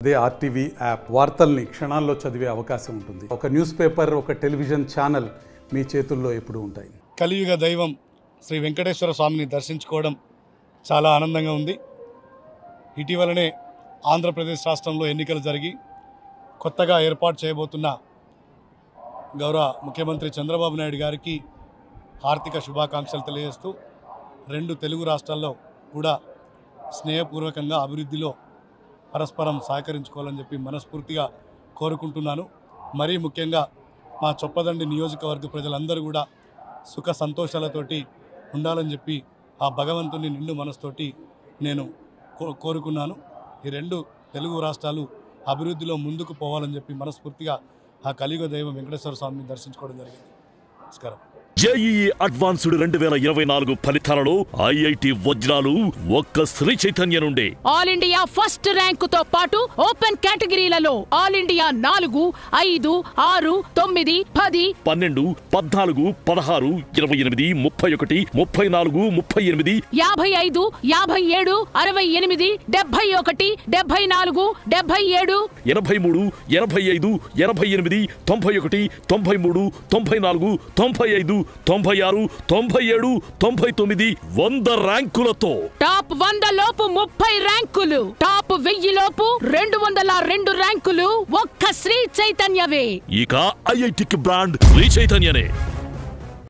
అదే RTV app వార్తల్ని క్షణాల్లో చదివే అవకాశం ఉంటుంది. ఒక న్యూస్ పేపర్, ఒక టెలివిజన్ ఛానల్ మీ చేతుల్లో ఎప్పుడూ ఉంటాయి. కలియుగ దైవం శ్రీ వెంకటేశ్వర స్వామిని దర్శించుకోవడం చాలా ఆనందంగా ఉంది. ఇటీవలనే ఆంధ్రప్రదేశ్ రాష్ట్రంలో ఎన్నికలు జరిగి కొత్తగా ఏర్పాటు చేయబోతున్న గౌరవ ముఖ్యమంత్రి చంద్రబాబు నాయుడు గారికి ఆర్థిక శుభాకాంక్షలు తెలియజేస్తూ రెండు తెలుగు రాష్ట్రాల్లో కూడా స్నేహపూర్వకంగా అభివృద్ధిలో పరస్పరం సహకరించుకోవాలని చెప్పి మనస్ఫూర్తిగా కోరుకుంటున్నాను. మరీ ముఖ్యంగా మా చొప్పదండి నియోజకవర్గ ప్రజలందరూ కూడా సుఖ సంతోషాలతోటి ఉండాలని చెప్పి ఆ భగవంతుని నిండు మనసుతోటి నేను కోరుకున్నాను. ఈ రెండు తెలుగు రాష్ట్రాలు అభివృద్ధిలో ముందుకు పోవాలని చెప్పి మనస్ఫూర్తిగా ఆ కలియుగ దైవం వెంకటేశ్వర స్వామిని దర్శించుకోవడం జరిగింది. నమస్కారం. జేఈఈ అడ్వాన్స్డ్ 2024 ఫలితాలలో ఐఐటి వజ్రాలు ఒక్క శ్రీ చైతన్య నుండే. ఆల్ ఇండియా ఫస్ట్ ర్యాంకుతో పాటు ఓపెన్ కేటగిరీలలో ఆల్ ఇండియా 4, 5, 6, 9, 10, 12, 14, 16, 28, 31, 34, 38, 55, 57, 68, 71, 74, 77, 83, 85, 88, 91, 93, 94, 95, 96, 97, 99, 100 ర్యాంకులతో టాప్ 100 లోపు 30 ర్యాంకులు, టాప్ 1000 లోపు 202 ర్యాంకులు ఒక్క శ్రీ చైతన్యవే. ఇక ఐఐటికి బ్రాండ్ శ్రీ చైతన్యనే.